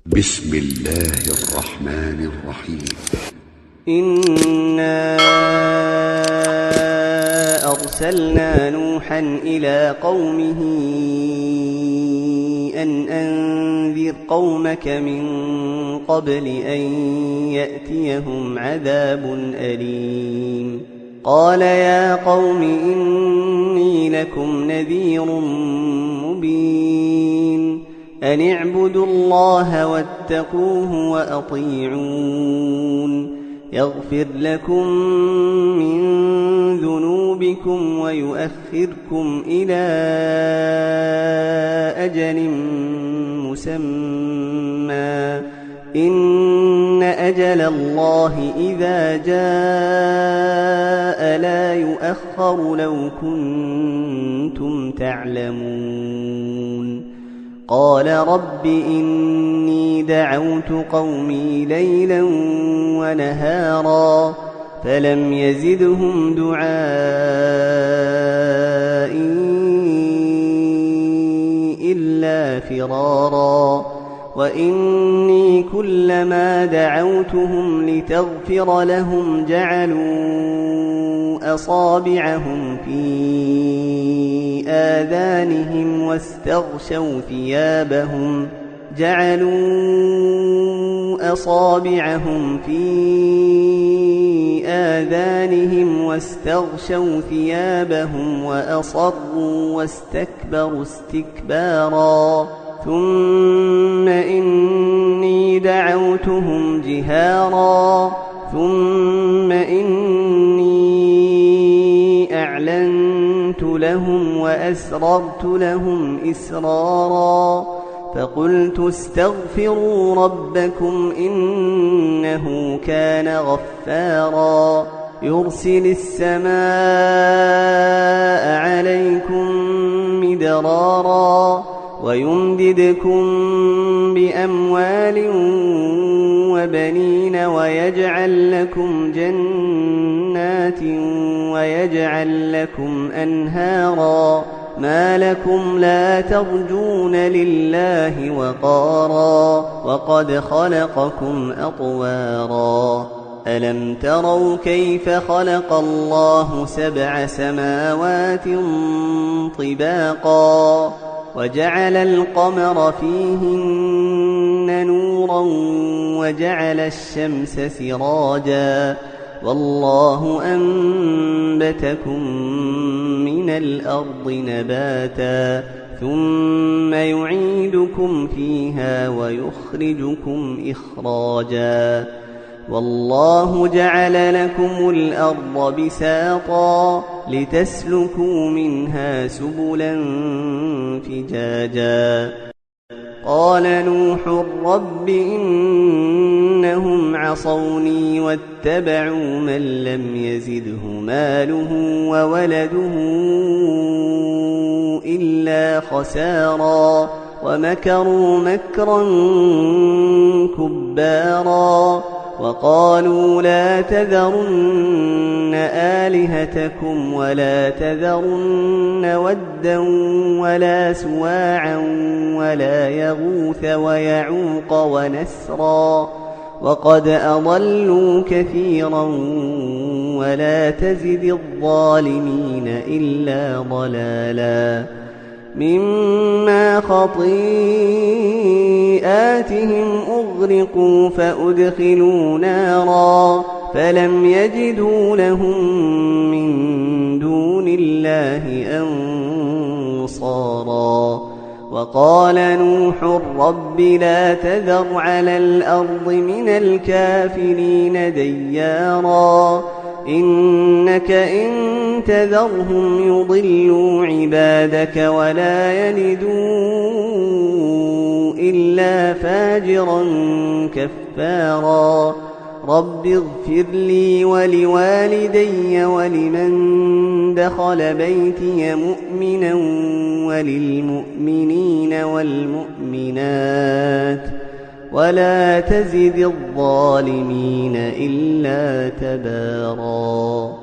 بسم الله الرحمن الرحيم. إنا أرسلنا نوحا إلى قومه أن أنذر قومك من قبل أن يأتيهم عذاب أليم. قال يا قوم إني لكم نذير مبين. أن اعبدوا الله واتقوه وأطيعون يغفر لكم من ذنوبكم ويؤخركم إلى أجل مسمى إن أجل الله إذا جاء لا يؤخر لو كنتم تعلمون. قال رب إني دعوت قومي ليلا ونهارا فلم يزدهم دعائي إلا فرارا وإني كلما دعوتهم لتغفر لهم جعلوا أصابعهم في آذانهم واستغشوا ثيابهم وأصروا واستكبروا استكبارا. ثم إني دعوتهم جهارا ثم إني أعلنت لهم وأسررت لهم إسرارا. فقلت استغفروا ربكم إنه كان غفارا يرسل السماء عليكم مدرارا ويمددكم بأموال وبنين ويجعل لكم جنات ويجعل لكم أنهارا. ما لكم لا ترجون لله وقارا وقد خلقكم أطوارا. ألم تروا كيف خلق الله 7 سماوات طباقا وجعل القمر فيهن نورا وجعل الشمس سراجا والله أنبتكم من الأرض نباتا ثم يعيدكم فيها ويخرجكم إخراجا. والله جعل لكم الأرض بساطا لتسلكوا منها سبلا فجاجا. قال نوح رب إنهم عصوني واتبعوا من لم يزده ماله وولده إلا خسارا ومكروا مكرا كبارا. وقالوا لا تذرن آلهتكم ولا تذرن ودا ولا سواعا ولا يغوث ويعوق ونسرا وقد أضلوا كثيرا ولا تزد الظالمين إلا ضلالا. مما خطيئاتهم أغرقوا فأدخلوا نارا فلم يجدوا لهم من دون الله أنصارا. وقال نوح رب لا تذر على الأرض من الكافرين ديارا إنك إن تذرهم يضلوا عبادك ولا يلدوا إلا فاجرا كفارا. رب اغفر لي ولوالدي ولمن دخل بيتي مؤمنا وللمؤمنين والمؤمنات ولا تزد الظالمين إلا تبارا.